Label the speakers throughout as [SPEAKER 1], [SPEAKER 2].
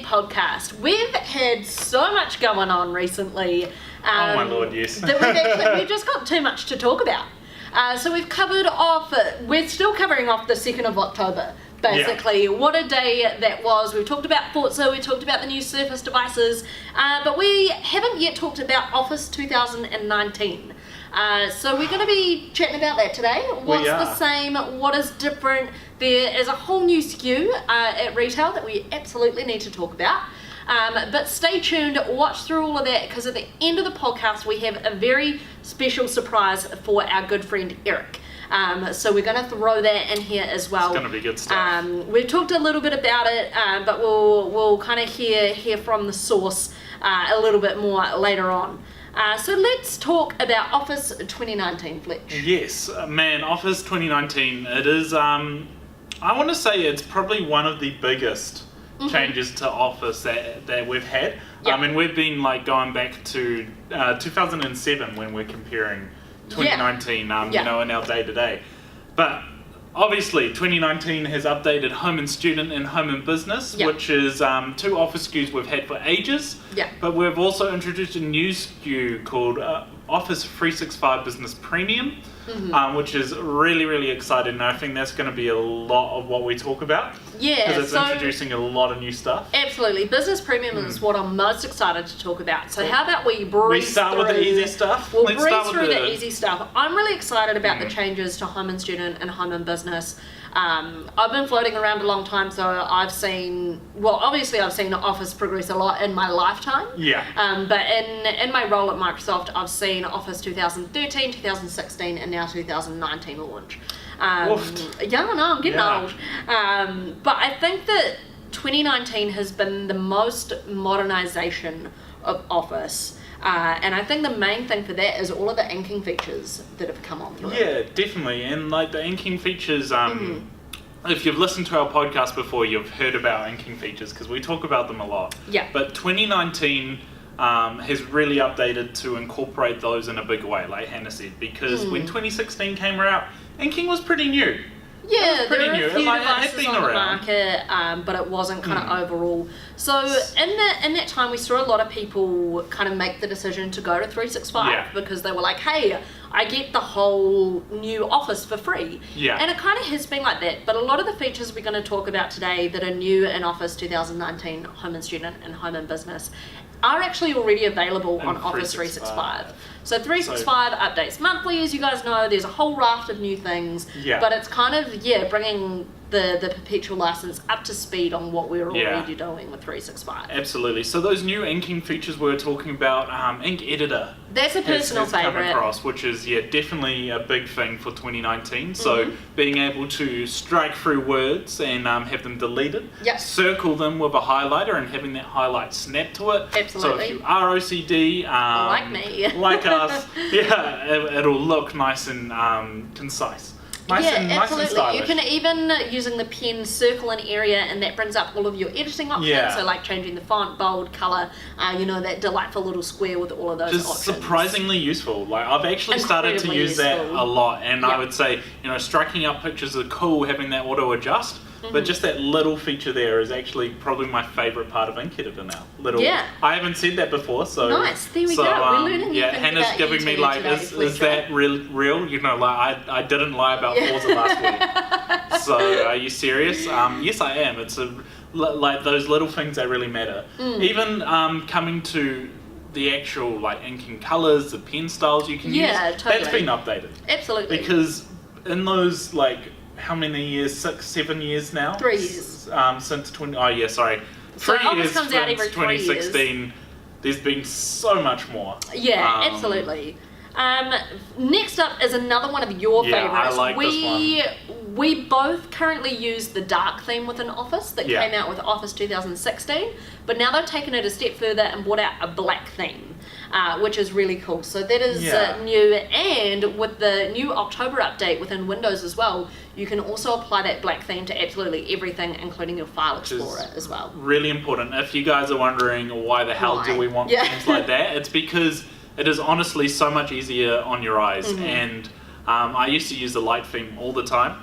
[SPEAKER 1] Podcast. We've had so much going on recently.
[SPEAKER 2] Oh my lord, yes.
[SPEAKER 1] That we've just got too much to talk about. So we've covered off, we're still covering off the 2nd of October. Basically, what a day that was. We've talked about Forza, we talked about the new Surface devices, but we haven't yet talked about Office 2019. So we're going to be chatting about that today. What's the same? What is different? There is a whole new SKU at retail that we absolutely need to talk about. But stay tuned, watch through all of that, because at the end of the podcast we have a very special surprise for our good friend Eric. So we're going to throw that in here as well.
[SPEAKER 2] It's going to be good stuff.
[SPEAKER 1] We've talked a little bit about it, but we'll kind of hear from the source a little bit more later on. So let's talk about Office 2019, Fletch.
[SPEAKER 2] Yes, man, Office 2019, it is, I want to say it's probably one of the biggest changes to Office that we've had. Yep. I mean, we've been like going back to 2007 when we're comparing 2019, you know, in our day-to-day. But obviously, 2019 has updated Home and Student and Home and Business, which is two Office SKUs we've had for ages. Yeah. But we've also introduced a new SKU called Office 365 Business Premium, which is really, really exciting. And I think that's going to be a lot of what we talk about. Yeah. Because it's introducing a lot of new stuff.
[SPEAKER 1] Absolutely. Business Premium is what I'm most excited to talk about. So how about we breeze
[SPEAKER 2] We start
[SPEAKER 1] through,
[SPEAKER 2] with the easy stuff?
[SPEAKER 1] We'll breeze through the easy stuff. I'm really excited about the changes to Home and Student and Home and Business. I've been floating around a long time, so I've seen Office progress a lot in my lifetime. Yeah. But in my role at Microsoft, I've seen Office 2013, 2016, and now 2019 launch. Yeah, I know, I'm getting old. But I think that 2019 has been the most modernization of Office. And I think the main thing for that is all of the inking features that have come on through.
[SPEAKER 2] Yeah, definitely. And like the inking features, if you've listened to our podcast before, you've heard about inking features because we talk about them a lot. Yeah. But 2019 has really updated to incorporate those in a big way, like Hannah said, because when 2016 came out, inking was pretty new.
[SPEAKER 1] Yeah, there were a few devices on the market, but it wasn't kind of overall. So in that time, we saw a lot of people kind of make the decision to go to 365 because they were like, hey, I get the whole new Office for free. Yeah. And it kind of has been like that. But a lot of the features we're going to talk about today that are new in Office 2019, Home and Student and Home and Business are actually already available on Office 365. So 365 updates monthly, as you guys know. There's a whole raft of new things, but it's kind of bringing the perpetual license up to speed on what we're already doing with 365.
[SPEAKER 2] Absolutely. So those new inking features we were talking about, Ink Editor.
[SPEAKER 1] That's a personal favorite.
[SPEAKER 2] Come across, which is definitely a big thing for 2019. So being able to strike through words and have them deleted, circle them with a highlighter and having that highlight snap to it.
[SPEAKER 1] Absolutely.
[SPEAKER 2] So if you are OCD,
[SPEAKER 1] like me,
[SPEAKER 2] like us, it'll look nice and concise.
[SPEAKER 1] Absolutely.
[SPEAKER 2] Nice and
[SPEAKER 1] you can even, using the pen, circle an area and that brings up all of your editing options. So like changing the font, bold, colour, that delightful little square with all of those options.
[SPEAKER 2] Just surprisingly useful. Like I've actually started to use that a lot, and I would say, striking up pictures are cool, having that auto adjust. But just that little feature there is actually probably my favourite part of Ink Editor now. I haven't said that before, so...
[SPEAKER 1] Nice, there we go. We're learning new things
[SPEAKER 2] Hannah's
[SPEAKER 1] about
[SPEAKER 2] giving me like,
[SPEAKER 1] today,
[SPEAKER 2] is that real? Like I didn't lie about Forza last week. So are you serious? Yes, I am. It's like those little things that really matter. Even coming to the actual like inking colours, the pen styles you can use,
[SPEAKER 1] totally.
[SPEAKER 2] That's been updated.
[SPEAKER 1] Absolutely.
[SPEAKER 2] Because in those how many years? 6, 7 years now?
[SPEAKER 1] 3 years.
[SPEAKER 2] Since 20... Oh, yeah, sorry.
[SPEAKER 1] So
[SPEAKER 2] 3 years
[SPEAKER 1] comes out every
[SPEAKER 2] 2016. There's been so much more.
[SPEAKER 1] Yeah, absolutely. Next up is another one of your favourites.
[SPEAKER 2] I like this one.
[SPEAKER 1] We both currently use the dark theme within Office that came out with Office 2016, but now they've taken it a step further and brought out a black theme, which is really cool. So that is new, and with the new October update within Windows as well, you can also apply that black theme to absolutely everything, including your File Explorer as well.
[SPEAKER 2] Really important. If you guys are wondering why the hell do we want themes like that, it's because it is honestly so much easier on your eyes. And I used to use the light theme all the time,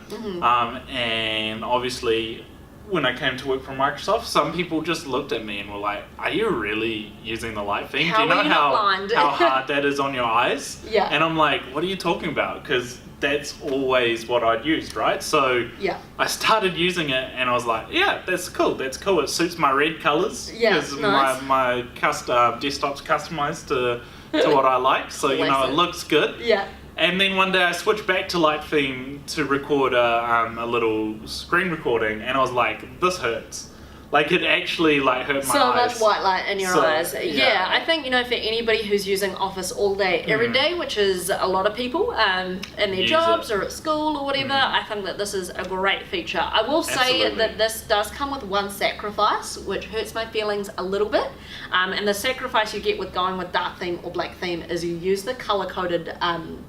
[SPEAKER 2] and obviously when I came to work for Microsoft, some people just looked at me and were like, "Are you really using the light theme? Do you know how hard that is on your eyes?"
[SPEAKER 1] Yeah.
[SPEAKER 2] And I'm like, "What are you talking about?" Because that's always what I'd used, right? So
[SPEAKER 1] yeah.
[SPEAKER 2] I started using it and I was like, "Yeah, that's cool. That's cool. It suits my red colors because
[SPEAKER 1] nice.
[SPEAKER 2] my desktop's customized to what I like. So it looks good."
[SPEAKER 1] Yeah.
[SPEAKER 2] And then one day I switched back to light theme to record a little screen recording, and I was like, "This hurts." Like, it actually hurt my eyes.
[SPEAKER 1] So much white light in your eyes.
[SPEAKER 2] Yeah,
[SPEAKER 1] I think, for anybody who's using Office all day, every day, which is a lot of people in their jobs or at school or whatever, I think that this is a great feature. I will say that this does come with one sacrifice, which hurts my feelings a little bit. And the sacrifice you get with going with dark theme or black theme is you use the color-coded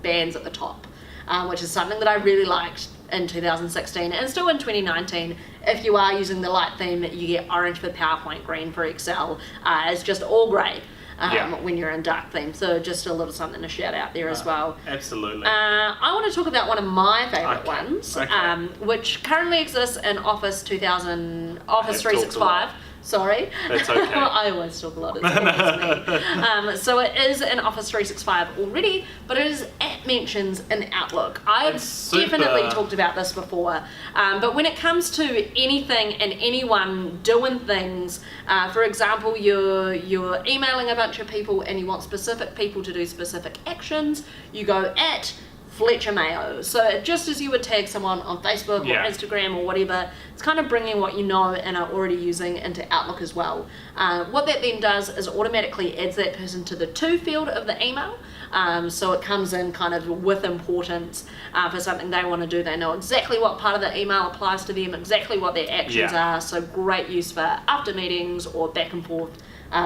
[SPEAKER 1] bands at the top, which is something that I really liked in 2016 and still in 2019. If you are using the light theme, you get orange for PowerPoint, green for Excel. It's just all grey when you're in dark theme. So just a little something to shout out there as well.
[SPEAKER 2] Absolutely.
[SPEAKER 1] I want to talk about one of my favourite ones, which currently exists in Office 365. Sorry.
[SPEAKER 2] That's okay.
[SPEAKER 1] I always talk a lot. It's always me. So it is in Office 365 already, but it is at mentions in Outlook. I've definitely talked about this before, but when it comes to anything and anyone doing things, for example, you're emailing a bunch of people and you want specific people to do specific actions, you go at Fletcher Mayo. So just as you would tag someone on Facebook or Instagram or whatever, it's kind of bringing what you know and are already using into Outlook as well. What that then does is automatically adds that person to the to field of the email. So it comes in kind of with importance for something they want to do. They know exactly what part of the email applies to them, exactly what their actions are. So great use for after meetings or back and forth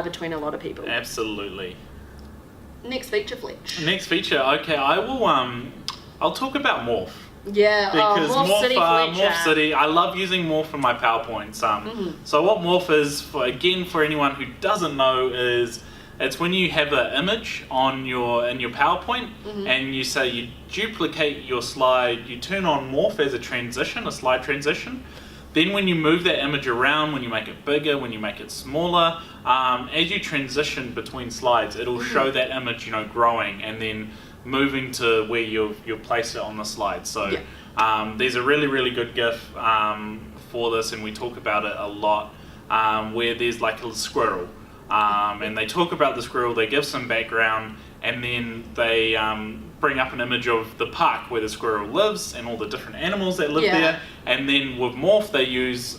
[SPEAKER 1] between a lot of people.
[SPEAKER 2] Absolutely.
[SPEAKER 1] Next feature, Fletch.
[SPEAKER 2] Next feature, okay, I will, I'll talk about Morph.
[SPEAKER 1] Yeah,
[SPEAKER 2] because
[SPEAKER 1] Morph City,
[SPEAKER 2] Morph City, I love using Morph for my PowerPoints. So what Morph is, for anyone who doesn't know, is it's when you have an image in your PowerPoint and you say you duplicate your slide, you turn on Morph as a slide transition. Then when you move that image around, when you make it bigger, when you make it smaller, as you transition between slides, it'll show that image, growing and then moving to where you'll place it on the slide. So there's a really, really good GIF for this, and we talk about it a lot, where there's like a squirrel. And they talk about the squirrel, they give some background, and then they bring up an image of the park where the squirrel lives and all the different animals that live there. And then with Morph, they use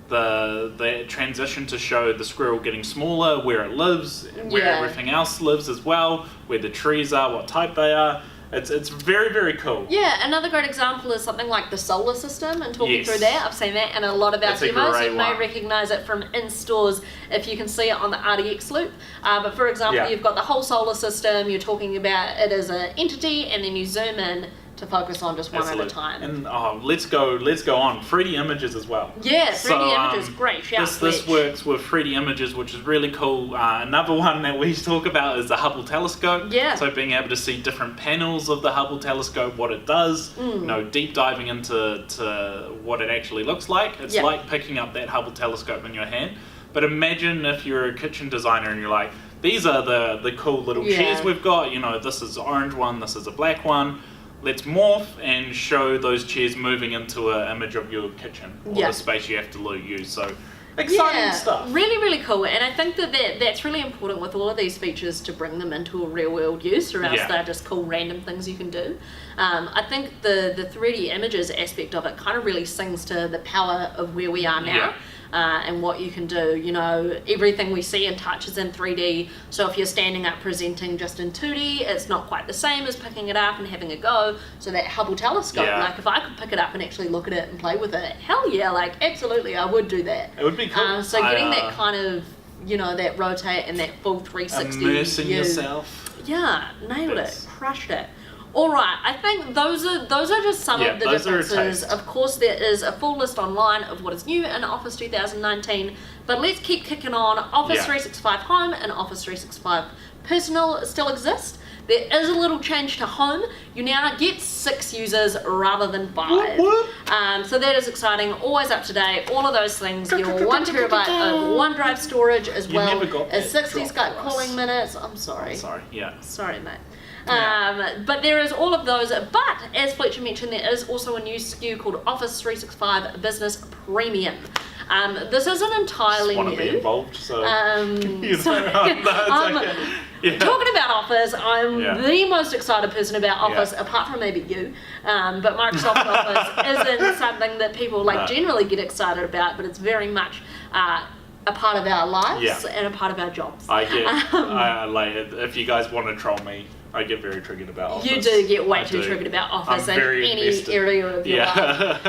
[SPEAKER 2] the transition to show the squirrel getting smaller, where it lives, where everything else lives as well, where the trees are, what type they are. It's very, very cool.
[SPEAKER 1] Yeah, another great example is something like the solar system and talking through that. I've seen that in a lot of our demos. You may recognise it from in-stores if you can see it on the RDX loop. But for example, you've got the whole solar system, you're talking about it as an entity, and then you zoom in to focus on just one at a time.
[SPEAKER 2] And let's go on 3D images as well.
[SPEAKER 1] Yeah, 3D images, great shout.
[SPEAKER 2] This works with 3D images, which is really cool. Another one that we talk about is the Hubble telescope.
[SPEAKER 1] Yeah.
[SPEAKER 2] So being able to see different panels of the Hubble telescope, what it does, deep diving into what it actually looks like. It's like picking up that Hubble telescope in your hand. But imagine if you're a kitchen designer and you're like, these are the cool little chairs we've got. This is the orange one, this is a black one. Let's morph and show those chairs moving into an image of your kitchen or the space you have to use. So exciting stuff.
[SPEAKER 1] Really, really cool. And I think that's really important with all of these features to bring them into a real world use, or else they're just cool random things you can do. I think the 3D images aspect of it kind of really sings to the power of where we are now. And what you can do. Everything we see and touch is in 3D, so if you're standing up presenting just in 2D, it's not quite the same as picking it up and having a go. So that Hubble telescope, like if I could pick it up and actually look at it and play with it, hell yeah, absolutely I would do that.
[SPEAKER 2] It would be cool.
[SPEAKER 1] So getting that kind of, that rotate and that full 360
[SPEAKER 2] immersing yourself.
[SPEAKER 1] Yeah, nailed it, crushed it. All right, I think those are just some of the differences. Of course, there is a full list online of what is new in Office 2019, but let's keep kicking on. Office 365 Home and Office 365 Personal still exist. There is a little change to home. You now get 6 users rather than 5.
[SPEAKER 2] What?
[SPEAKER 1] So that is exciting. Always up to date. All of those things. Your 1 terabyte of OneDrive storage as well as 60 Skype calling minutes. I'm sorry.
[SPEAKER 2] Sorry, yeah.
[SPEAKER 1] Sorry, mate.
[SPEAKER 2] Yeah.
[SPEAKER 1] But there is all of those. But as Fletcher mentioned, there is also a new SKU called Office 365 Business Premium. This isn't entirely
[SPEAKER 2] Want to be
[SPEAKER 1] new.
[SPEAKER 2] involved, so
[SPEAKER 1] So,
[SPEAKER 2] okay. Yeah.
[SPEAKER 1] Talking about Office, I'm
[SPEAKER 2] Yeah.
[SPEAKER 1] the most excited person about Office,
[SPEAKER 2] Yeah.
[SPEAKER 1] apart from maybe you. But Microsoft Office isn't something that people generally get excited about, but it's very much a part of our lives and a part of our jobs.
[SPEAKER 2] I get, like, if you guys want to troll me, I get very triggered about Office.
[SPEAKER 1] You do get way too triggered about Office in any
[SPEAKER 2] invested.
[SPEAKER 1] area of your life.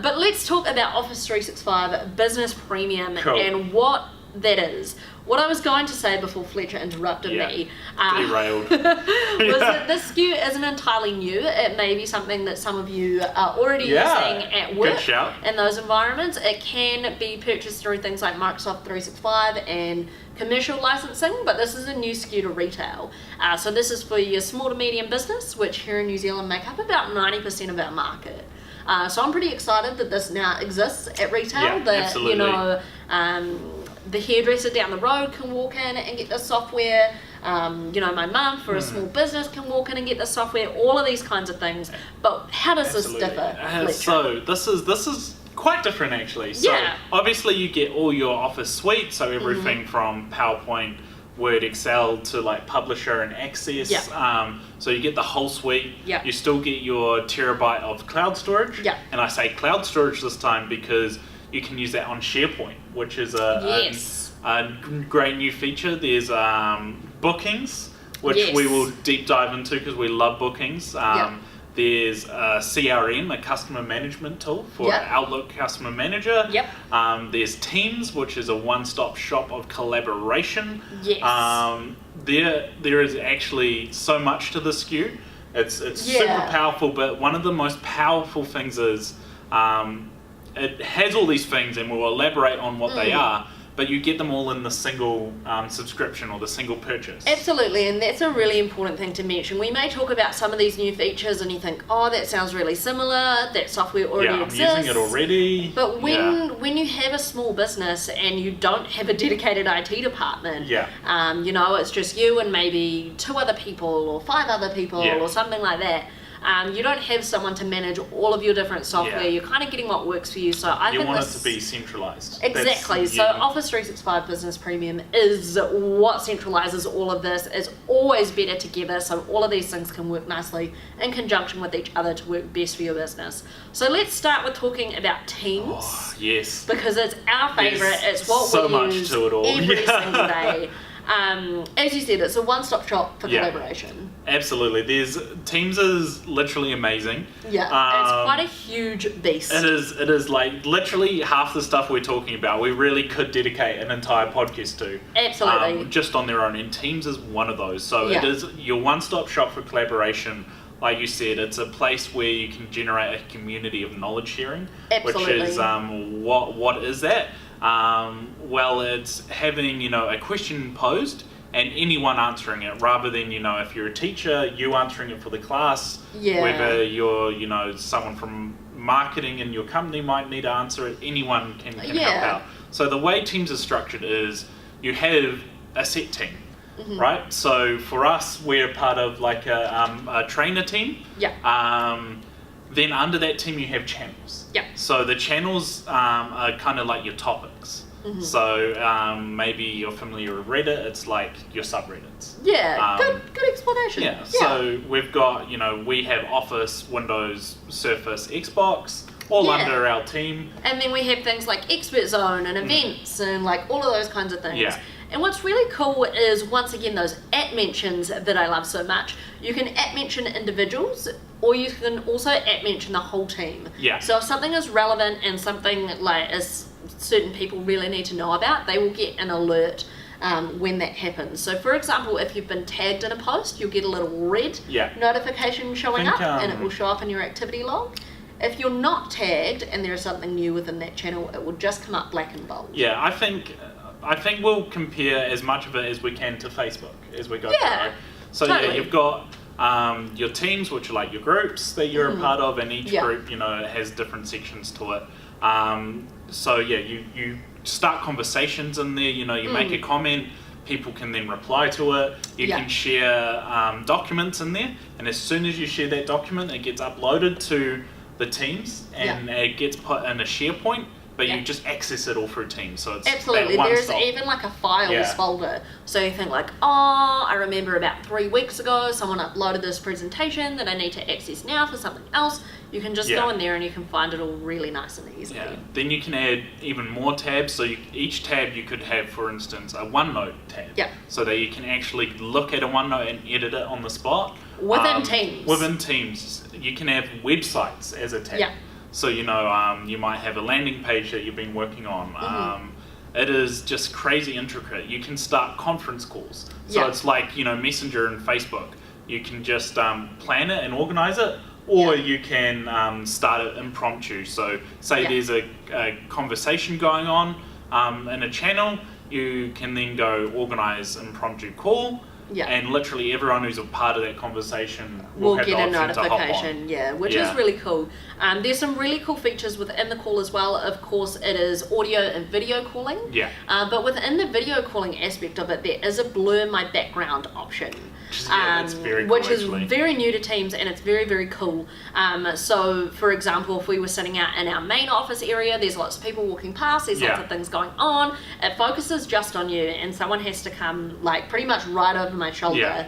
[SPEAKER 1] But let's talk about Office 365 Business Premium and what that is. What I was going to say before Fletcher interrupted me
[SPEAKER 2] derailed.
[SPEAKER 1] was that this SKU isn't entirely new. It may be something that some of you are already using at work
[SPEAKER 2] Good shout.
[SPEAKER 1] in those environments. It can be purchased through things like Microsoft 365 and commercial licensing, but this is a new SKU to retail. So this is for your small to medium business, which here in New Zealand make up about 90% of our market. So I'm pretty excited that this now exists at retail.
[SPEAKER 2] Yeah,
[SPEAKER 1] that
[SPEAKER 2] absolutely.
[SPEAKER 1] you know, the hairdresser down the road can walk in and get the software. You know, my mum for a small business can walk in and get the software. All of these kinds of things. But how does this differ?
[SPEAKER 2] So this is quite different actually. So obviously you get all your Office suite, so everything from PowerPoint, Word, Excel to like Publisher and Access. So you get the whole suite. You still get your terabyte of cloud storage. And I say cloud storage this time because you can use that on SharePoint, which is a great new feature. There's bookings, which we will deep dive into because we love bookings. There's a CRM, a customer management tool for Outlook Customer Manager. There's Teams, which is a one-stop shop of collaboration. There is actually so much to the SKU. It's super powerful, but one of the most powerful things is it has all these things, and we'll elaborate on what they are, but you get them all in the single subscription or the single purchase.
[SPEAKER 1] Absolutely, and that's a really important thing to mention. We may talk about some of these new features and you think, oh, that sounds really similar, that software already exists.
[SPEAKER 2] I'm using it already.
[SPEAKER 1] But when you have a small business and you don't have a dedicated IT department, you know, it's just you and maybe 2 other people or 5 other people or something like that. You don't have someone to manage all of your different software. You're kind of getting what works for you. So I think
[SPEAKER 2] want it to be centralized.
[SPEAKER 1] Exactly. So Office 365 Business Premium is what centralizes all of this. It's always better together, so all of these things can work nicely in conjunction with each other to work best for your business. So let's start with talking about Teams.
[SPEAKER 2] Oh, yes.
[SPEAKER 1] Because it's our favorite. It's what we use
[SPEAKER 2] to it all.
[SPEAKER 1] every single day. As you said, it's a one-stop shop for collaboration.
[SPEAKER 2] Absolutely. Teams is literally amazing.
[SPEAKER 1] It's quite a huge beast.
[SPEAKER 2] It is like literally half the stuff we're talking about we really could dedicate an entire podcast to.
[SPEAKER 1] Absolutely.
[SPEAKER 2] Just on their own. And Teams is one of those. So it is your one-stop shop for collaboration. Like you said, it's a place where you can generate a community of knowledge sharing.
[SPEAKER 1] Absolutely.
[SPEAKER 2] Which is what is that? Well, it's having, you know, a question posed and anyone answering it, rather than, you know, if you're a teacher, you answering it for the class, whether you're, you know, someone from marketing in your company might need to answer it, anyone can help out. So the way Teams is structured is you have a set team, right? So for us, we're part of like a trainer team. Then under that team you have channels. So the channels are kind of like your topics. So maybe you're familiar with Reddit, it's like your subreddits.
[SPEAKER 1] Good explanation.
[SPEAKER 2] So we've got, you know, we have Office, Windows, Surface, Xbox, all under our team.
[SPEAKER 1] And then we have things like Expert Zone and events and like all of those kinds of things. And what's really cool is, once again, those @mentions that I love so much. You can @mention individuals, or you can also @mention the whole team. So if something is relevant and something like certain people really need to know about, they will get an alert when that happens. So for example, if you've been tagged in a post, you'll get a little red notification showing up, and it will show up in your activity log. If you're not tagged and there is something new within that channel, it will just come up black and bold.
[SPEAKER 2] I think we'll compare as much of it as we can to Facebook as we go through. So
[SPEAKER 1] Totally.
[SPEAKER 2] yeah, you've got your teams, which are like your groups that you're a part of, and each group, you know, has different sections to it. So yeah, you start conversations in there. You know, you make a comment, people can then reply to it. You can share documents in there, and as soon as you share that document, it gets uploaded to the teams, and it gets put in a SharePoint. But you just access it all through Teams, so it's
[SPEAKER 1] absolutely.
[SPEAKER 2] that
[SPEAKER 1] There's
[SPEAKER 2] stop.
[SPEAKER 1] even like a files folder, so you think like, oh, I remember about 3 weeks ago someone uploaded this presentation that I need to access now for something else. You can just go in there and you can find it all really nice and easily.
[SPEAKER 2] Yeah. Then you can add even more tabs. So each tab you could have, for instance, a OneNote tab.
[SPEAKER 1] Yeah.
[SPEAKER 2] So that you can actually look at a OneNote and edit it on the spot.
[SPEAKER 1] Within Teams.
[SPEAKER 2] Within Teams, you can have websites as a tab.
[SPEAKER 1] Yeah.
[SPEAKER 2] So, you know, you might have a landing page that you've been working on. It is just crazy intricate. You can start conference calls. So it's like, you know, Messenger and Facebook. You can just plan it and organize it, or you can start it impromptu. So say there's a conversation going on in a channel, you can then go organize impromptu call. Yeah. And literally everyone who's a part of that conversation will have
[SPEAKER 1] get
[SPEAKER 2] the
[SPEAKER 1] a
[SPEAKER 2] option to hop
[SPEAKER 1] notification,
[SPEAKER 2] on.
[SPEAKER 1] which is really cool. There's some really cool features within the call as well. Of course, it is audio and video calling.
[SPEAKER 2] Yeah.
[SPEAKER 1] But within the video calling aspect of it, there is a blur my background option.
[SPEAKER 2] That's very cool,
[SPEAKER 1] which is very new to Teams, and it's very, very cool. So, for example, if we were sitting out in our main office area, there's lots of people walking past, there's lots of things going on. It focuses just on you, and someone has to come like pretty much right over my shoulder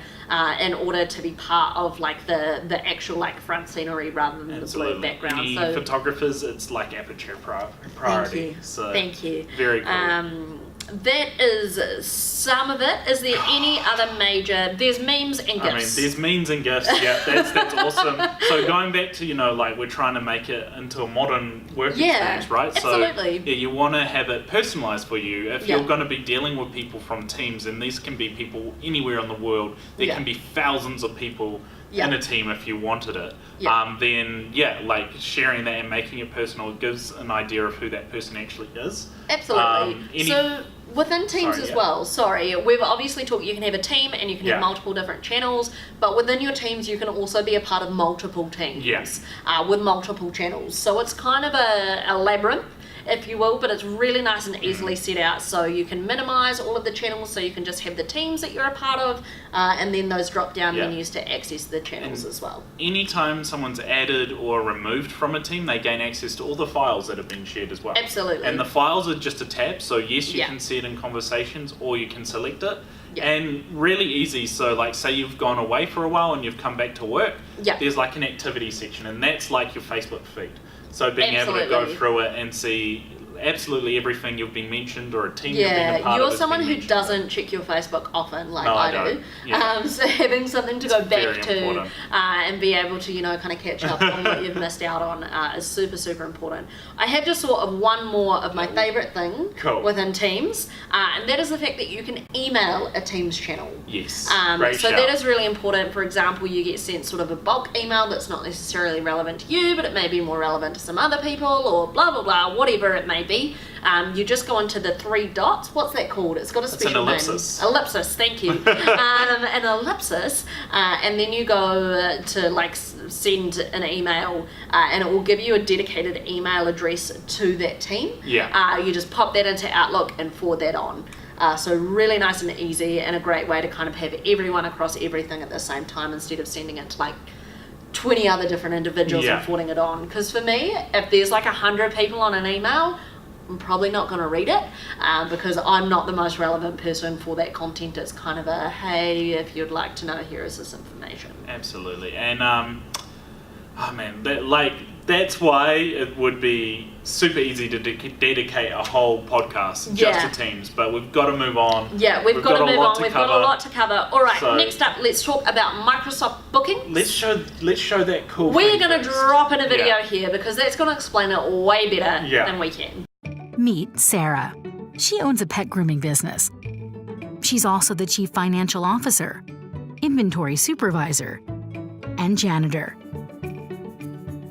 [SPEAKER 1] in order to be part of like the actual like front scenery rather than the blue background.
[SPEAKER 2] Any
[SPEAKER 1] so
[SPEAKER 2] photographers, it's like aperture priority.
[SPEAKER 1] Thank you.
[SPEAKER 2] Very cool.
[SPEAKER 1] That is some of it. Is there any other major? There's memes and gifts.
[SPEAKER 2] I mean, there's memes and gifts. Yeah, that's awesome. So going back to, you know, like we're trying to make it into a modern work experience, right?
[SPEAKER 1] Absolutely.
[SPEAKER 2] So you want to have it personalized for you. If you're going to be dealing with people from Teams, and these can be people anywhere in the world, there can be thousands of people in a team if you wanted it. Then like sharing that and making it personal gives an idea of who that person actually is.
[SPEAKER 1] Absolutely. So within Teams well, we've obviously talked, you can have a team and you can have multiple different channels, but within your teams you can also be a part of multiple teams with multiple channels. So it's kind of a labyrinth, if you will, but it's really nice and easily set out, so you can minimize all of the channels, so you can just have the teams that you're a part of, and then those drop down menus to access the channels as well.
[SPEAKER 2] Anytime someone's added or removed from a team, they gain access to all the files that have been shared as well.
[SPEAKER 1] Absolutely.
[SPEAKER 2] And the files are just a tab, so yes, you can see it in conversations, or you can select it. And really easy, so like say you've gone away for a while and you've come back to work, there's like an activity section, and that's like your Facebook feed. So being able to go through it and see absolutely everything you've been mentioned, or a team you've been a part of.
[SPEAKER 1] You're someone who doesn't check your Facebook often, like I do.
[SPEAKER 2] Yeah.
[SPEAKER 1] So having something to go back to and be able to, you know, kind of catch up on what you've missed out on is super, super important. I have just thought of one more of my favourite thing within Teams, and that is the fact that you can email a Teams channel.
[SPEAKER 2] Yes.
[SPEAKER 1] So that is really important. For example, you get sent sort of a bulk email that's not necessarily relevant to you, but it may be more relevant to some other people, or blah, blah, blah, whatever it may be. You just go into the 3 dots. What's that called? It's got a special name.
[SPEAKER 2] Ellipsis.
[SPEAKER 1] Ellipsis, thank you. An ellipsis, and then you go to like send an email, and it will give you a dedicated email address to that team. You just pop that into Outlook and forward that on. So really nice and easy, and a great way to kind of have everyone across everything at the same time, instead of sending it to like 20 other different individuals and forwarding it on. Because for me, if there's like 100 people on an email, I'm probably not going to read it, because I'm not the most relevant person for that content. It's kind of a, hey, if you'd like to know, here is this information.
[SPEAKER 2] Absolutely. And that's why it would be super easy to dedicate a whole podcast just to Teams, but we've got to move on.
[SPEAKER 1] Yeah, we've got to move on. We've got a lot to cover. All right, next up, let's talk about Microsoft Bookings.
[SPEAKER 2] Let's show that cool.
[SPEAKER 1] We're going to drop in a video here, because that's going to explain it way better than we can.
[SPEAKER 3] Meet Sarah. She owns a pet grooming business. She's also the chief financial officer, inventory supervisor, and janitor.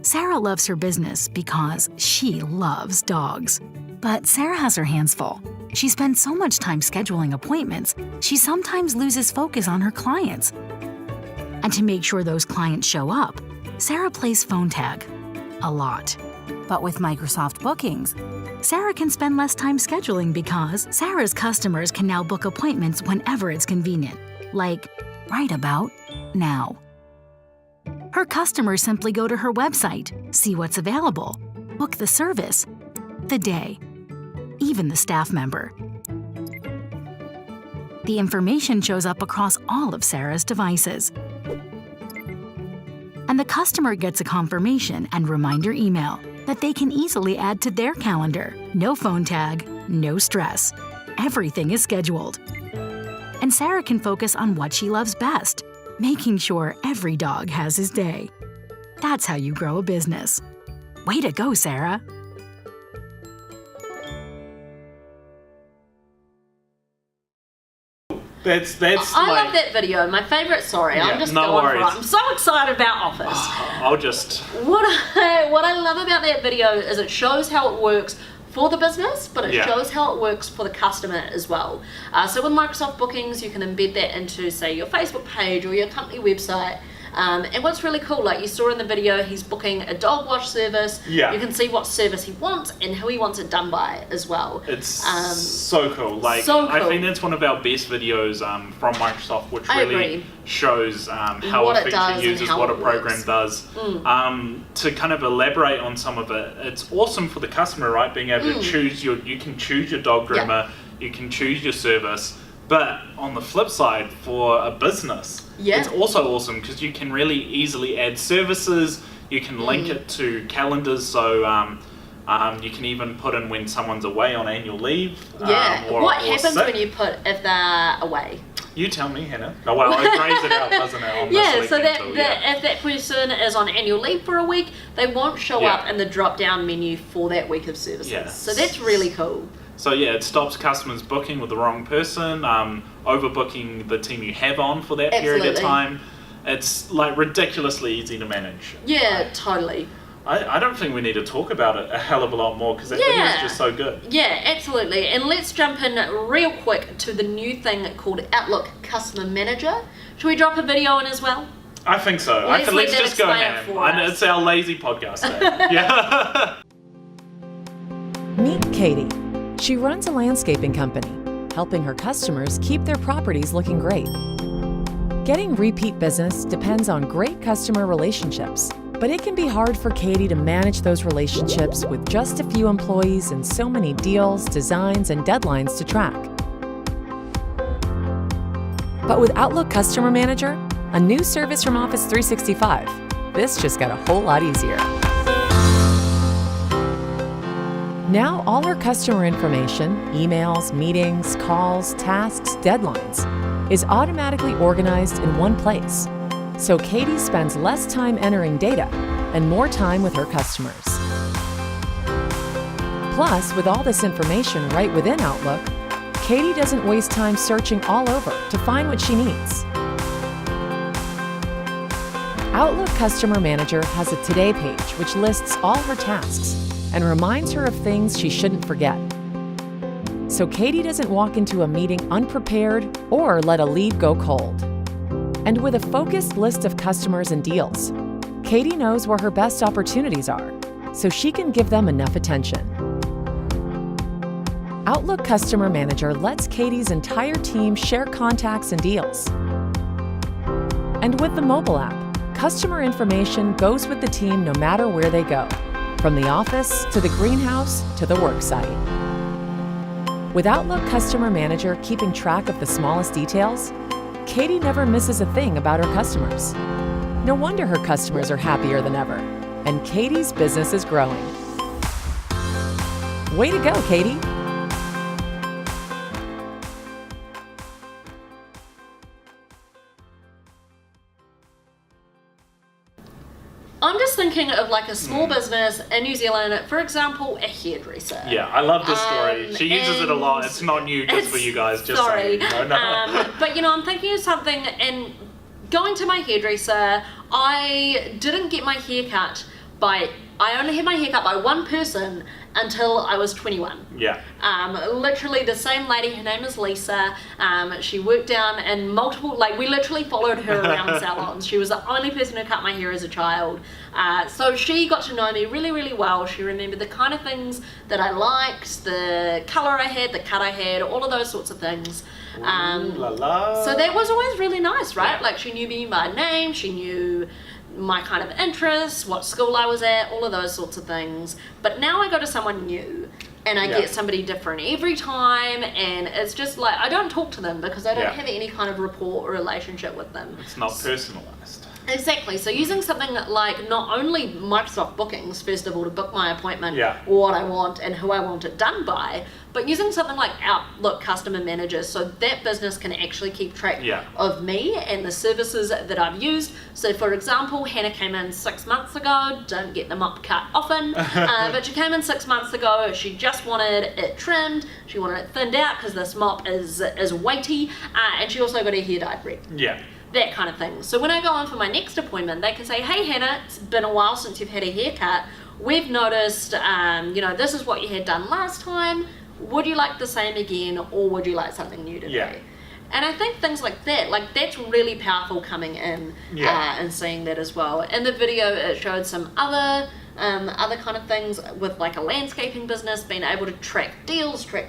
[SPEAKER 3] Sarah loves her business because she loves dogs. But Sarah has her hands full. She spends so much time scheduling appointments, she sometimes loses focus on her clients. And to make sure those clients show up, Sarah plays phone tag. A lot. But with Microsoft Bookings, Sarah can spend less time scheduling because Sarah's customers can now book appointments whenever it's convenient, like right about now. Her customers simply go to her website, see what's available, book the service, the day, even the staff member. The information shows up across all of Sarah's devices. And the customer gets a confirmation and reminder email that they can easily add to their calendar. No phone tag, no stress. Everything is scheduled. And Sarah can focus on what she loves best, making sure every dog has his day. That's how you grow a business. Way to go, Sarah.
[SPEAKER 2] That's
[SPEAKER 1] I love that video. My favorite. Sorry,
[SPEAKER 2] Yeah,
[SPEAKER 1] I'm just
[SPEAKER 2] no
[SPEAKER 1] going
[SPEAKER 2] worries.
[SPEAKER 1] for it. I'm so excited about Office.
[SPEAKER 2] I'll just...
[SPEAKER 1] What I love about that video is it shows how it works for the business, but it
[SPEAKER 2] Yeah.
[SPEAKER 1] shows how it works for the customer as well. So with Microsoft Bookings, you can embed that into, say, your Facebook page or your company website. And what's really cool, like you saw in the video, he's booking a dog wash service.
[SPEAKER 2] Yeah.
[SPEAKER 1] You can see what service he wants and who he wants it done by as well.
[SPEAKER 2] It's so cool. Like,
[SPEAKER 1] so
[SPEAKER 2] I
[SPEAKER 1] cool.
[SPEAKER 2] think that's one of our best videos from Microsoft, which
[SPEAKER 1] I
[SPEAKER 2] really
[SPEAKER 1] agree.
[SPEAKER 2] shows how
[SPEAKER 1] What
[SPEAKER 2] a
[SPEAKER 1] it does
[SPEAKER 2] feature
[SPEAKER 1] and
[SPEAKER 2] uses,
[SPEAKER 1] how
[SPEAKER 2] what a
[SPEAKER 1] it
[SPEAKER 2] program
[SPEAKER 1] works.
[SPEAKER 2] does. To kind of elaborate on some of it, it's awesome for the customer, right? Being able to choose you can choose your dog
[SPEAKER 1] Yeah.
[SPEAKER 2] groomer, you can choose your service. But on the flip side, for a business,
[SPEAKER 1] Yeah.
[SPEAKER 2] it's also awesome because you can really easily add services. You can link it to calendars, so you can even put in when someone's away on annual leave.
[SPEAKER 1] Yeah.
[SPEAKER 2] Or
[SPEAKER 1] What happens
[SPEAKER 2] sick.
[SPEAKER 1] when you put if they're away?
[SPEAKER 2] You tell me, Hannah. Oh, well, it grays it out, doesn't it? On the
[SPEAKER 1] Yeah, so
[SPEAKER 2] selecting
[SPEAKER 1] that,
[SPEAKER 2] tool,
[SPEAKER 1] that if that person is on annual leave for a week, they won't show
[SPEAKER 2] Yeah.
[SPEAKER 1] up in the drop-down menu for that week of services.
[SPEAKER 2] Yeah.
[SPEAKER 1] So that's really cool.
[SPEAKER 2] So yeah, it stops customers booking with the wrong person, overbooking the team you have on for that period of
[SPEAKER 1] Absolutely.
[SPEAKER 2] time. It's like ridiculously easy to manage.
[SPEAKER 1] Yeah, totally.
[SPEAKER 2] I don't think we need to talk about it a hell of a lot more because that
[SPEAKER 1] Yeah.
[SPEAKER 2] video is just so good.
[SPEAKER 1] Yeah, absolutely. And let's jump in real quick to the new thing called Outlook Customer Manager. Should we drop a video in as well?
[SPEAKER 2] I think so.
[SPEAKER 1] Let's let
[SPEAKER 2] Let's
[SPEAKER 1] them
[SPEAKER 2] just go
[SPEAKER 1] explain it
[SPEAKER 2] ham.
[SPEAKER 1] for
[SPEAKER 2] And
[SPEAKER 1] us.
[SPEAKER 2] it's our lazy podcast day. Yeah.
[SPEAKER 4] Meet Katie. She runs a landscaping company, helping her customers keep their properties looking great. Getting repeat business depends on great customer relationships, but it can be hard for Katie to manage those relationships with just a few employees and so many deals, designs, and deadlines to track. But with Outlook Customer Manager, a new service from Office 365, this just got a whole lot easier. Now all her customer information, emails, meetings, calls, tasks, deadlines, is automatically organized in one place. So Katie spends less time entering data and more time with her customers. Plus, with all this information right within Outlook, Katie doesn't waste time searching all over to find what she needs. Outlook Customer Manager has a Today page which lists all her tasks and reminds her of things she shouldn't forget. So Katie doesn't walk into a meeting unprepared or let a lead go cold. And with a focused list of customers and deals, Katie knows where her best opportunities are, so she can give them enough attention. Outlook Customer Manager lets Katie's entire team share contacts and deals. And with the mobile app, customer information goes with the team no matter where they go, from the office to the greenhouse to the work site. With Outlook Customer Manager keeping track of the smallest details, Katie never misses a thing about her customers. No wonder her customers are happier than ever, and Katie's business is growing. Way to go, Katie!
[SPEAKER 1] I'm just thinking of like a small business in New Zealand, for example, a hairdresser.
[SPEAKER 2] Yeah, I love this story. She uses it a lot.
[SPEAKER 1] and
[SPEAKER 2] It's not new just for you guys. Just
[SPEAKER 1] sorry.
[SPEAKER 2] saying. No.
[SPEAKER 1] But you know, I'm thinking of something, and going to my hairdresser, I didn't get my hair cut I only had my hair cut by one person until I was 21.
[SPEAKER 2] Yeah.
[SPEAKER 1] Literally the same lady, her name is Lisa. She worked down in multiple, like we literally followed her around salons. She was the only person who cut my hair as a child. So she got to know me really, really well. She remembered the kind of things that I liked, the colour I had, the cut I had, all of those sorts of things.
[SPEAKER 2] Ooh, la la.
[SPEAKER 1] So that was always really nice, right?
[SPEAKER 2] Yeah.
[SPEAKER 1] Like she knew me by name, she knew my kind of interests, what school I was at, all of those sorts of things. But now I go to someone new and I get somebody different every time, and it's just like I don't talk to them because I don't have any kind of rapport or relationship with them.
[SPEAKER 2] It's not personalised.
[SPEAKER 1] Exactly. So using something like not only Microsoft Bookings, first of all, to book my appointment, what I want and who I want it done by, but using something like Outlook Customer Manager so that business can actually keep track of me and the services that I've used. So for example, Hannah came in 6 months ago, don't get the mop cut often, but she came in 6 months ago, she just wanted it trimmed, she wanted it thinned out because this mop is weighty, and she also got her hair dyed red.
[SPEAKER 2] Yeah.
[SPEAKER 1] That kind of thing. So when I go on for my next appointment, they can say, hey Hannah, it's been a while since you've had a haircut. We've noticed, this is what you had done last time. Would you like the same again, or would you like something new today? And I think things like that, like that's really powerful coming in and seeing that as well. In the video, it showed some other kind of things with like a landscaping business, being able to track deals, track,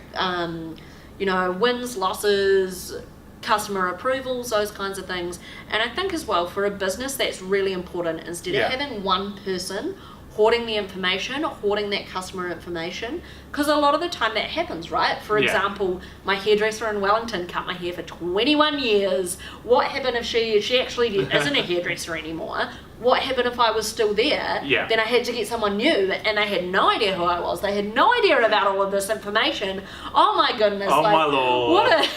[SPEAKER 1] wins, losses, customer approvals, those kinds of things. And I think as well for a business that's really important, instead of having one person hoarding the information, hoarding that customer information, because a lot of the time that happens, right? For example, my hairdresser in Wellington cut my hair for 21 years. What happened if she actually isn't a hairdresser anymore? What happened if I was still there? Then I had to get someone new, and they had no idea who I was. They had no idea about all of this information. Oh my goodness.
[SPEAKER 2] Oh my lord.
[SPEAKER 1] What a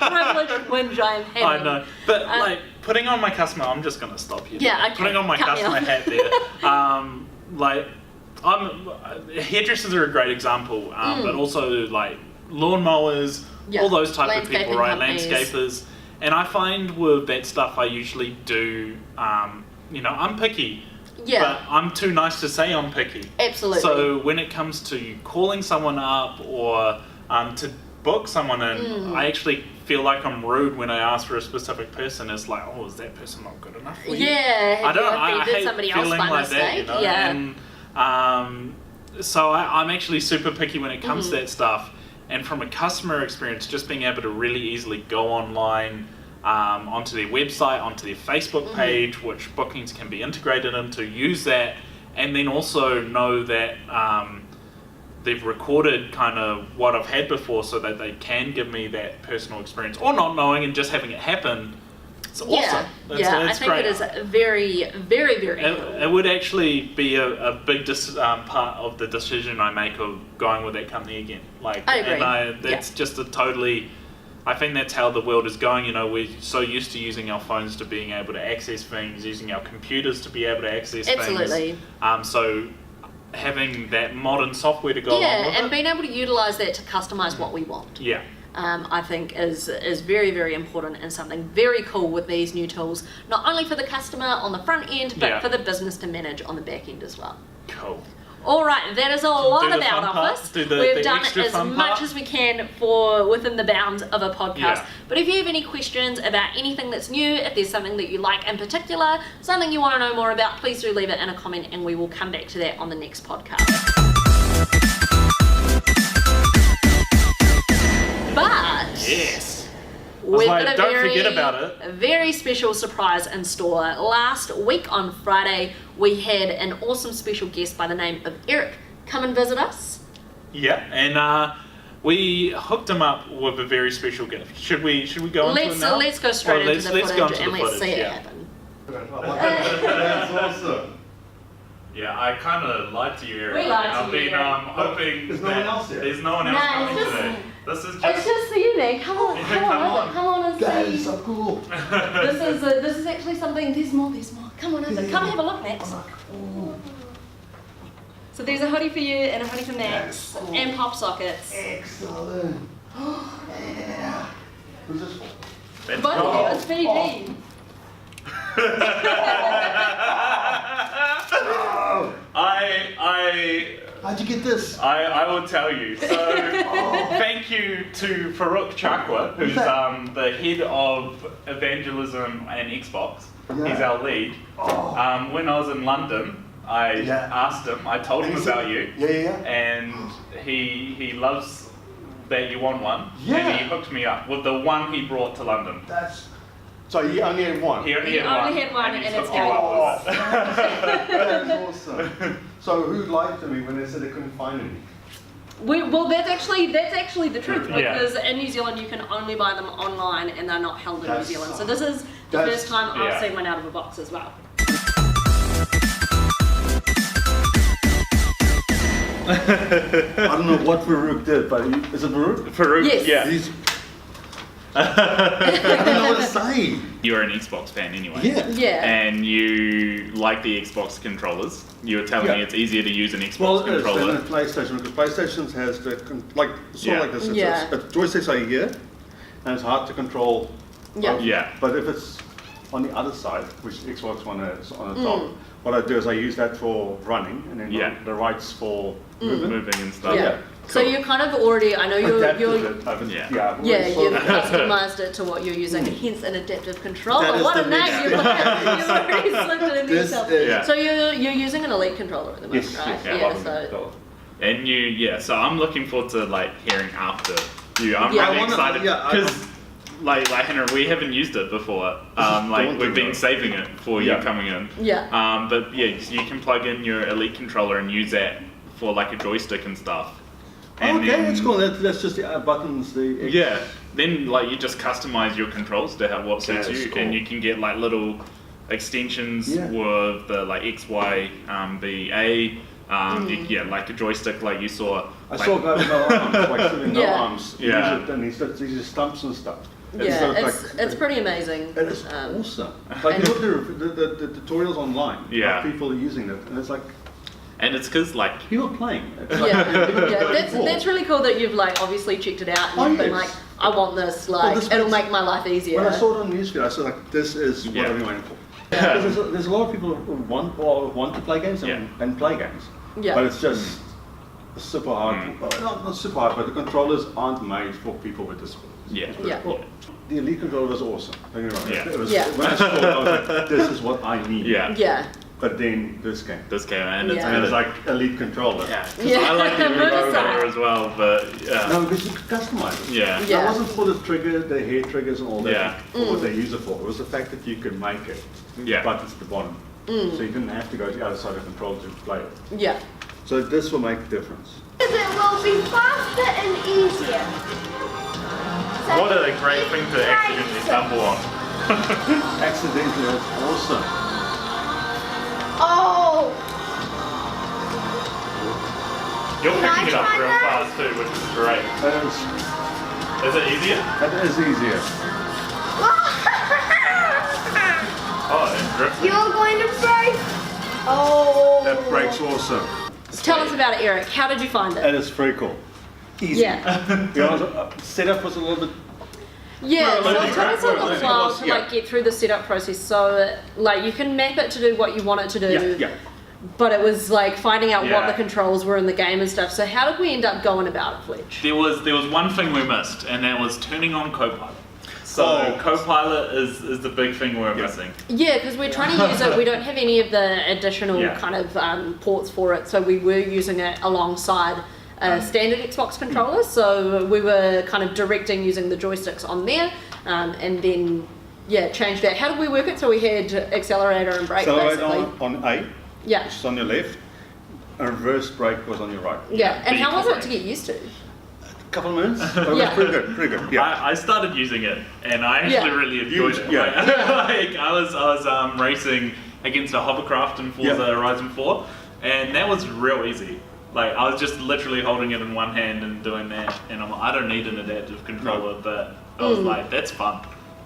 [SPEAKER 1] privileged whinge I'm having.
[SPEAKER 2] I know. But putting on my customer, I'm just going to stop you.
[SPEAKER 1] Yeah, okay.
[SPEAKER 2] Putting on my customer hat there. Hairdressers are a great example, but also like lawnmowers, all those type of people, right?
[SPEAKER 1] Companies.
[SPEAKER 2] Landscapers. And I find with that stuff, I usually do, I'm picky.
[SPEAKER 1] Yeah.
[SPEAKER 2] But I'm too nice to say I'm picky.
[SPEAKER 1] Absolutely.
[SPEAKER 2] So when it comes to calling someone up or to book someone in, I actually feel like I'm rude when I ask for a specific person. It's like, is that person not good enough for you?
[SPEAKER 1] Yeah.
[SPEAKER 2] I hate
[SPEAKER 1] somebody else
[SPEAKER 2] feeling
[SPEAKER 1] by
[SPEAKER 2] like
[SPEAKER 1] mistake.
[SPEAKER 2] that, And so I'm actually super picky when it comes to that stuff. And from a customer experience, just being able to really easily go online, onto their website, onto their Facebook page, which bookings can be integrated into, use that, and then also know that they've recorded kind of what I've had before so that they can give me that personal experience, or not knowing and just having it happen. It's awesome.
[SPEAKER 1] I think
[SPEAKER 2] great.
[SPEAKER 1] it is very, very, very cool.
[SPEAKER 2] It would actually be a big part of the decision I make of going with that company again.
[SPEAKER 1] I agree.
[SPEAKER 2] And that's just I think that's how the world is going. We're so used to using our phones to being able to access things, using our computers to be able to access things.
[SPEAKER 1] Absolutely.
[SPEAKER 2] So having that modern software to go along with
[SPEAKER 1] and
[SPEAKER 2] it.
[SPEAKER 1] being able to utilize that to customize what we want.
[SPEAKER 2] Yeah.
[SPEAKER 1] I think is very, very important, and something very cool with these new tools, not only for the customer on the front end, but for the business to manage on the back end as well.
[SPEAKER 2] Cool.
[SPEAKER 1] All right, that is a lot about Office. We've done as much as we can for within the bounds of a podcast.
[SPEAKER 2] Yeah.
[SPEAKER 1] But if you have any questions about anything that's new, if there's something that you like in particular, something you want to know more about, please do leave it in a comment and we will come back to that on the next podcast. But
[SPEAKER 2] Yes.
[SPEAKER 1] we've
[SPEAKER 2] like,
[SPEAKER 1] got
[SPEAKER 2] don't forget about it.
[SPEAKER 1] a very special surprise in store. Last week on Friday, we had an awesome special guest by the name of Eric come and visit us.
[SPEAKER 2] Yeah, and we hooked him up with a very special gift. Should we go into it now?
[SPEAKER 1] Let's go straight into the
[SPEAKER 2] let's go
[SPEAKER 1] footage
[SPEAKER 2] into
[SPEAKER 1] and
[SPEAKER 2] the
[SPEAKER 1] let's see
[SPEAKER 2] footage,
[SPEAKER 1] it
[SPEAKER 2] yeah.
[SPEAKER 1] happen.
[SPEAKER 5] That's awesome.
[SPEAKER 2] Yeah, I kind of lied to you, Eric.
[SPEAKER 1] We lied to
[SPEAKER 2] I've
[SPEAKER 1] you,
[SPEAKER 2] been
[SPEAKER 1] Eric.
[SPEAKER 2] hoping
[SPEAKER 5] There's no one else here.
[SPEAKER 2] There's no one else
[SPEAKER 1] No,
[SPEAKER 2] coming
[SPEAKER 1] it's just-
[SPEAKER 2] today. This is
[SPEAKER 1] It's
[SPEAKER 2] just...
[SPEAKER 1] just for you, man. Come on, come on and
[SPEAKER 5] That is
[SPEAKER 1] see.
[SPEAKER 5] so cool.
[SPEAKER 1] This is actually something. There's more. Come on over. Come have a look, Max. So there's a hoodie for you and a hoodie for Max,
[SPEAKER 5] That's cool.
[SPEAKER 1] and pop sockets.
[SPEAKER 5] Excellent. Yeah. Who's this for?
[SPEAKER 2] That's
[SPEAKER 1] Both of you. It's for you.
[SPEAKER 5] Oh, How'd you get this?
[SPEAKER 2] I will tell you. So, thank you to Farooq Chakwa, who's the head of evangelism and Xbox.
[SPEAKER 5] Yeah.
[SPEAKER 2] He's our lead. When I was in London, I asked him, I told him about you. And he loves that you want one. And he hooked me up with the one he brought to London.
[SPEAKER 5] So you only had one?
[SPEAKER 2] He only had one, and
[SPEAKER 1] it's
[SPEAKER 2] hooked you up with it.
[SPEAKER 5] That's awesome. So who lied to me when they said they couldn't find any?
[SPEAKER 1] Well, that's actually the truth,
[SPEAKER 2] Yeah.
[SPEAKER 1] because in New Zealand you can only buy them online and they're not held in New Zealand. So this is the
[SPEAKER 5] That's-
[SPEAKER 1] first time I've
[SPEAKER 2] yeah.
[SPEAKER 1] seen one out of a box as well.
[SPEAKER 5] I don't know what Farooq did, but is it Farooq?
[SPEAKER 2] Farooq,
[SPEAKER 1] Yes.
[SPEAKER 2] yeah.
[SPEAKER 5] He's... I don't know what to say.
[SPEAKER 2] You're an Xbox fan anyway.
[SPEAKER 1] Yeah.
[SPEAKER 2] And you like the Xbox controllers. You were telling me it's easier to use an Xbox
[SPEAKER 5] Well, it is
[SPEAKER 2] controller.
[SPEAKER 5] than a PlayStation, because PlayStation has the like this. It's,
[SPEAKER 1] Yeah.
[SPEAKER 5] it's joysticks are here, and it's hard to control.
[SPEAKER 1] Yeah.
[SPEAKER 2] Yeah.
[SPEAKER 5] But if it's on the other side, which Xbox One is on the top, what I do is I use that for running, and then the rights for moving.
[SPEAKER 2] and stuff.
[SPEAKER 1] Yeah. So you're kind of already, I know you're you've customized it to what you're using, and hence an adaptive controller.
[SPEAKER 5] That is
[SPEAKER 1] What
[SPEAKER 5] the
[SPEAKER 1] a name!
[SPEAKER 5] next
[SPEAKER 1] You've already slipped it into
[SPEAKER 5] This
[SPEAKER 1] yourself.
[SPEAKER 5] is-
[SPEAKER 1] So you're using an Elite controller at the moment,
[SPEAKER 5] Yes,
[SPEAKER 1] right?
[SPEAKER 5] yes,
[SPEAKER 1] So
[SPEAKER 2] And so I'm looking forward to like hearing after you. I'm
[SPEAKER 1] Yeah.
[SPEAKER 2] really
[SPEAKER 5] I wanna-
[SPEAKER 2] excited
[SPEAKER 5] yeah, I-
[SPEAKER 2] because like Henry, we haven't used it before. Like
[SPEAKER 5] daunting,
[SPEAKER 2] we've been
[SPEAKER 5] though.
[SPEAKER 2] saving it for you
[SPEAKER 5] Yeah.
[SPEAKER 2] coming in.
[SPEAKER 1] yeah.
[SPEAKER 2] But so you can plug in your Elite controller and use that for like a joystick and stuff. And
[SPEAKER 5] Okay,
[SPEAKER 2] then-
[SPEAKER 5] that's cool. That's just the buttons. The
[SPEAKER 2] Yeah. Then like you just customize your controls to have what suits
[SPEAKER 5] That's
[SPEAKER 2] you,
[SPEAKER 5] cool.
[SPEAKER 2] and you can get like little extensions with the like X, Y, B, A. Like a joystick, like you saw.
[SPEAKER 5] I
[SPEAKER 2] like,
[SPEAKER 5] saw a guy with no arms, like sitting no
[SPEAKER 1] Yeah.
[SPEAKER 5] arms.
[SPEAKER 2] Yeah.
[SPEAKER 5] Use it, and he uses stumps and stuff.
[SPEAKER 1] Yeah, it's pretty amazing.
[SPEAKER 5] It is awesome. Like you look at the tutorials online.
[SPEAKER 2] Yeah.
[SPEAKER 5] Of people using it, and it's like
[SPEAKER 2] And it's because like
[SPEAKER 5] people playing. It's
[SPEAKER 1] That's really cool that you've like obviously checked it out and
[SPEAKER 5] Oh,
[SPEAKER 1] you've been
[SPEAKER 5] yes.
[SPEAKER 1] like, I want this, like
[SPEAKER 5] this
[SPEAKER 1] it'll
[SPEAKER 5] makes-
[SPEAKER 1] make my life easier.
[SPEAKER 5] When I saw it on newsfeed, I said like, this is what
[SPEAKER 2] Yeah.
[SPEAKER 5] I've been waiting for. Because there's a lot of people who want to play games and play games.
[SPEAKER 1] Yeah.
[SPEAKER 5] But it's just super hard. Well, not super hard, but the controllers aren't made for people with disabilities.
[SPEAKER 2] Yeah.
[SPEAKER 5] Well, the Elite controller was awesome. Don't get me wrong.
[SPEAKER 2] Yeah.
[SPEAKER 5] It was,
[SPEAKER 1] Yeah.
[SPEAKER 5] When I saw it, I was like, this is what I need.
[SPEAKER 2] Yeah.
[SPEAKER 5] But then this game.
[SPEAKER 2] This came and it's
[SPEAKER 1] Yeah.
[SPEAKER 5] And it's like Elite controller.
[SPEAKER 2] I like the remote controller as well, but
[SPEAKER 5] No, because you could customize it.
[SPEAKER 2] yeah.
[SPEAKER 1] Yeah.
[SPEAKER 5] It wasn't for the trigger, the hair triggers and all that,
[SPEAKER 2] Yeah.
[SPEAKER 5] for what they use it for. It was the fact that you could make it.
[SPEAKER 2] Yeah.
[SPEAKER 5] Buttons at the bottom. So you didn't have to go to the other side of the controller to play it.
[SPEAKER 1] Yeah.
[SPEAKER 5] So this will make a difference.
[SPEAKER 6] It will be faster and easier. So
[SPEAKER 2] What a great thing to accidentally stumble on.
[SPEAKER 5] Accidentally, that's awesome.
[SPEAKER 6] Oh,
[SPEAKER 2] You're
[SPEAKER 6] Can I
[SPEAKER 2] picking it up
[SPEAKER 6] try
[SPEAKER 2] real
[SPEAKER 6] that?
[SPEAKER 2] fast too, which is great. Is it easier?
[SPEAKER 5] That is easier.
[SPEAKER 2] Oh, it's drifting.
[SPEAKER 6] you're going to break. Oh.
[SPEAKER 5] That breaks awesome.
[SPEAKER 1] Tell us about it, Eric. How did you find it?
[SPEAKER 5] That is pretty cool. Easy.
[SPEAKER 1] Yeah.
[SPEAKER 5] You know, setup was a little bit.
[SPEAKER 1] Yeah, so it took us a
[SPEAKER 5] Well,
[SPEAKER 1] little
[SPEAKER 5] it
[SPEAKER 1] while
[SPEAKER 5] was,
[SPEAKER 1] to
[SPEAKER 5] yeah.
[SPEAKER 1] like get through the setup process. So like you can map it to do what you want it to do.
[SPEAKER 5] Yeah.
[SPEAKER 1] But it was like finding out what
[SPEAKER 2] Yeah.
[SPEAKER 1] the controls were in the game and stuff. So how did we end up going about it, Fletch?
[SPEAKER 2] There was one thing we missed, and that was turning on Copilot. So
[SPEAKER 5] Oh.
[SPEAKER 2] Copilot is the big thing we're missing.
[SPEAKER 1] Yeah, because we're trying to use it. We don't have any of the additional
[SPEAKER 2] Yeah.
[SPEAKER 1] kind of ports for it. So we were using it alongside a standard Xbox controller. So we were kind of directing using the joysticks on there, and then changed that. How did we work it? So we had accelerator and brake
[SPEAKER 5] Accelerate
[SPEAKER 1] basically.
[SPEAKER 5] on A,
[SPEAKER 1] Yeah.
[SPEAKER 5] which is on your left, and reverse brake was on your right.
[SPEAKER 1] Yeah, and how was it
[SPEAKER 2] brake.
[SPEAKER 1] to get used to?
[SPEAKER 5] Couple of minutes, but it was
[SPEAKER 1] Yeah.
[SPEAKER 5] pretty good. Yeah.
[SPEAKER 2] I started using it, and I actually
[SPEAKER 1] Yeah.
[SPEAKER 2] really enjoyed it.
[SPEAKER 5] Yeah.
[SPEAKER 2] Like, I was racing against a hovercraft in Forza Horizon 4, and that was real easy. Like, I was just literally holding it in one hand and doing that, and I'm like, I don't need an adaptive controller, but I was like, that's fun.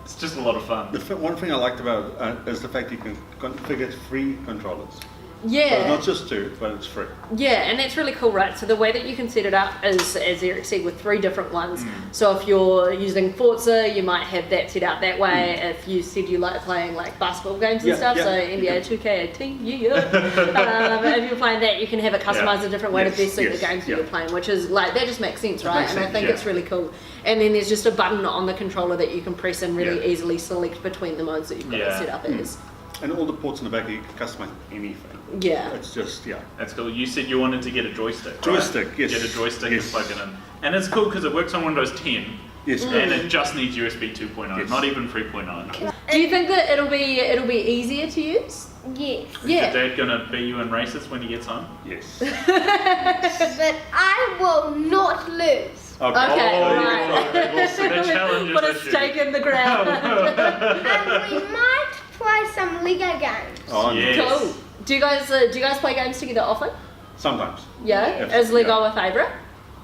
[SPEAKER 2] It's just a lot of fun.
[SPEAKER 5] One thing I liked about it is the fact you can configure 3 controllers.
[SPEAKER 1] Yeah.
[SPEAKER 5] So it's not just 2, but it's free.
[SPEAKER 1] Yeah, and that's really cool, right? So the way that you can set it up is, as Eric said, with 3 different ones. So if you're using Forza, you might have that set out that way. If you said you like playing like basketball games and stuff, so NBA 2K18, if you're playing that, you can have it customized a different way to best suit the games that you're playing, which is like, that just makes sense, right? I think it's really cool. And then there's just a button on the controller that you can press and really easily select between the modes that you've got it set up as.
[SPEAKER 5] And all the ports in the back, you can customize anything.
[SPEAKER 1] Yeah.
[SPEAKER 5] It's just,
[SPEAKER 2] That's cool. You said you wanted to get a joystick, right?
[SPEAKER 5] Joystick, yes.
[SPEAKER 2] Get a joystick
[SPEAKER 5] Yes.
[SPEAKER 2] and plug it in. And it's cool because it works on Windows 10.
[SPEAKER 5] Yes.
[SPEAKER 2] And it just needs USB 2.0, not even 3.0.
[SPEAKER 1] Do you think that it'll be easier to use?
[SPEAKER 6] Yes.
[SPEAKER 2] Is your dad gonna beat you in races when he gets home?
[SPEAKER 5] Yes.
[SPEAKER 6] But I will not lose.
[SPEAKER 1] Okay, right.
[SPEAKER 2] The challenge is
[SPEAKER 1] Put a
[SPEAKER 2] issue.
[SPEAKER 1] stake in the ground.
[SPEAKER 6] And we might play some Lego games.
[SPEAKER 5] Oh,
[SPEAKER 2] Yes.
[SPEAKER 1] Cool. Do you guys play games together often?
[SPEAKER 5] Sometimes.
[SPEAKER 1] Yeah.
[SPEAKER 5] Yes,
[SPEAKER 1] Is Lego a favourite?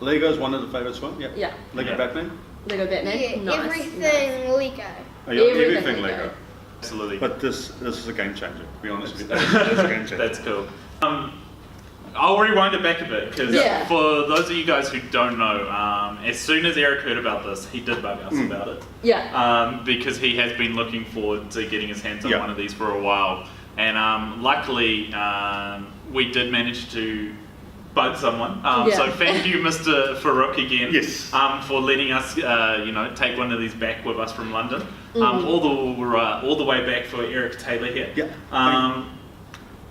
[SPEAKER 5] Lego's one of the favourites one,
[SPEAKER 1] Yeah.
[SPEAKER 5] Lego Batman?
[SPEAKER 1] Lego Batman.
[SPEAKER 6] Yeah,
[SPEAKER 1] Nice.
[SPEAKER 6] everything Lego.
[SPEAKER 5] Oh, yeah,
[SPEAKER 1] Everything
[SPEAKER 5] everything
[SPEAKER 1] Lego.
[SPEAKER 5] Lego.
[SPEAKER 2] Absolutely.
[SPEAKER 5] But this is a game changer, to be honest with you. It's a game changer.
[SPEAKER 2] That's cool. I'll rewind it back a bit because for those of you guys who don't know, as soon as Eric heard about this, he did bug us about it.
[SPEAKER 1] Yeah.
[SPEAKER 2] Because he has been looking forward to getting his hands on one of these for a while, and luckily we did manage to bug someone. So thank you, Mr. Farouk, again,
[SPEAKER 5] Yes.
[SPEAKER 2] for letting us, take one of these back with us from London, all the way back for Eric Taylor here.
[SPEAKER 5] Yeah.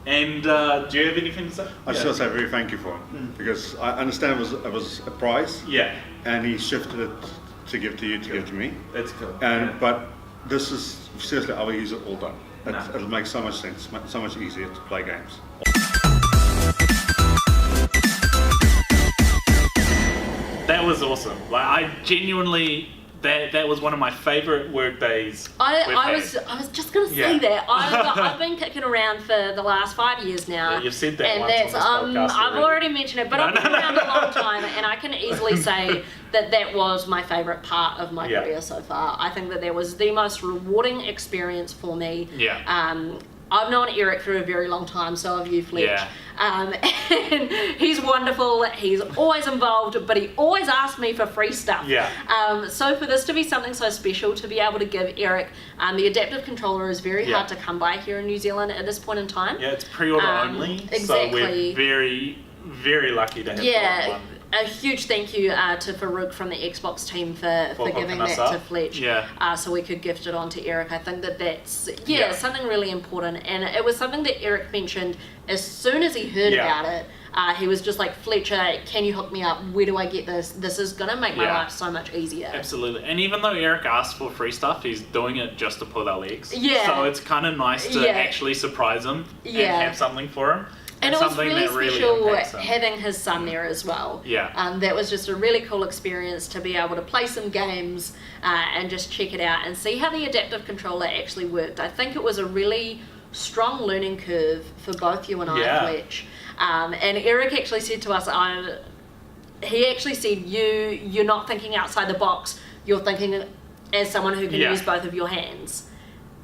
[SPEAKER 2] And do you have anything to say?
[SPEAKER 5] I just want to say very thank you for him because I understand it was a prize.
[SPEAKER 2] Yeah,
[SPEAKER 5] And he shifted it to give to you, to give to me.
[SPEAKER 2] that's cool.
[SPEAKER 5] But this is seriously, I will use it all done.
[SPEAKER 2] No.
[SPEAKER 5] It'll make so much sense, so much easier to play games.
[SPEAKER 2] That was awesome. Like, I genuinely, that was one of my favourite work days.
[SPEAKER 1] I was just gonna say that I've been kicking around for the last 5 years now.
[SPEAKER 2] Yeah, you've said that
[SPEAKER 1] and
[SPEAKER 2] once
[SPEAKER 1] that's
[SPEAKER 2] on this podcast
[SPEAKER 1] I've already mentioned it, but I've been around a long time, and I can easily say that was my favourite part of my career so far. I think that was the most rewarding experience for me.
[SPEAKER 2] Yeah.
[SPEAKER 1] I've known Eric for a very long time, so have you, Fletch.
[SPEAKER 2] Yeah.
[SPEAKER 1] And he's wonderful. He's always involved, but he always asks me for free stuff.
[SPEAKER 2] Yeah.
[SPEAKER 1] So for this to be something so special, to be able to give Eric, the adaptive controller is very hard to come by here in New Zealand at this point in time.
[SPEAKER 2] Yeah, it's pre-order only,
[SPEAKER 1] exactly.
[SPEAKER 2] so we're very, very lucky to have that one.
[SPEAKER 1] A huge thank you to Farouk from the Xbox team for giving
[SPEAKER 2] hooking us
[SPEAKER 1] that to
[SPEAKER 2] up.
[SPEAKER 1] Fletch,
[SPEAKER 2] Yeah.
[SPEAKER 1] so we could gift it on to Eric. I think that's something really important, and it was something that Eric mentioned as soon as he heard about it. He was just like, Fletcher, can you hook me up? Where do I get this? This is going to make my life so much easier.
[SPEAKER 2] Absolutely. And even though Eric asked for free stuff, he's doing it just to pull our legs.
[SPEAKER 1] Yeah.
[SPEAKER 2] So it's kind of nice to actually surprise him and have something for him.
[SPEAKER 1] And it was really special having his son there as well.
[SPEAKER 2] Yeah.
[SPEAKER 1] That was just a really cool experience to be able to play some games and just check it out and see how the adaptive controller actually worked. I think it was a really strong learning curve for both you and I, Fletch. And Eric actually said to us, he actually said, you're not thinking outside the box, you're thinking as someone who can use both of your hands.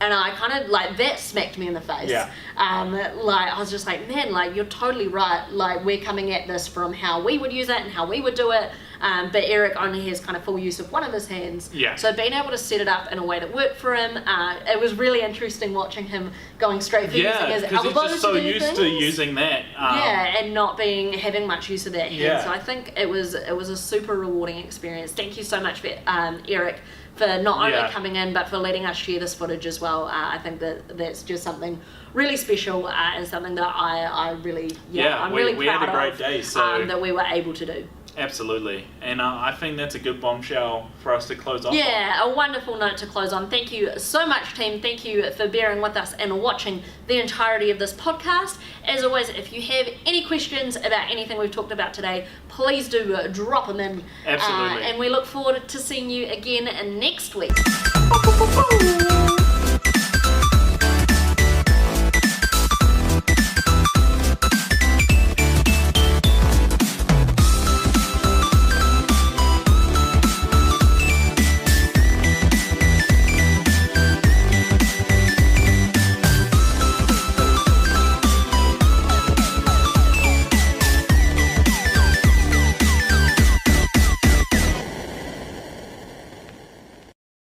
[SPEAKER 1] And I kind of, that smacked me in the face.
[SPEAKER 2] Yeah.
[SPEAKER 1] I was just like, man, you're totally right. We're coming at this from how we would use it and how we would do it. But Eric only has kind of full use of one of his hands.
[SPEAKER 2] Yeah.
[SPEAKER 1] So being able to set it up in a way that worked for him, it was really interesting watching him going straight for using his elbows.
[SPEAKER 2] Yeah, because he's just so
[SPEAKER 1] to do
[SPEAKER 2] used to using that.
[SPEAKER 1] And not having much use of that hand.
[SPEAKER 2] Yeah.
[SPEAKER 1] So I think it was a super rewarding experience. Thank you so much for Eric for not only coming in but for letting us share this footage as well. I think that's just something really special and something that I really I'm really
[SPEAKER 2] we
[SPEAKER 1] proud
[SPEAKER 2] had a great
[SPEAKER 1] of
[SPEAKER 2] day, so
[SPEAKER 1] that we were able to do.
[SPEAKER 2] Absolutely. And I think that's a good bombshell for us to close off on.
[SPEAKER 1] Yeah, a wonderful note to close on. Thank you so much, team. Thank you for bearing with us and watching the entirety of this podcast. As always, if you have any questions about anything we've talked about today, please do drop them in.
[SPEAKER 2] Absolutely.
[SPEAKER 1] And we look forward to seeing you again next week.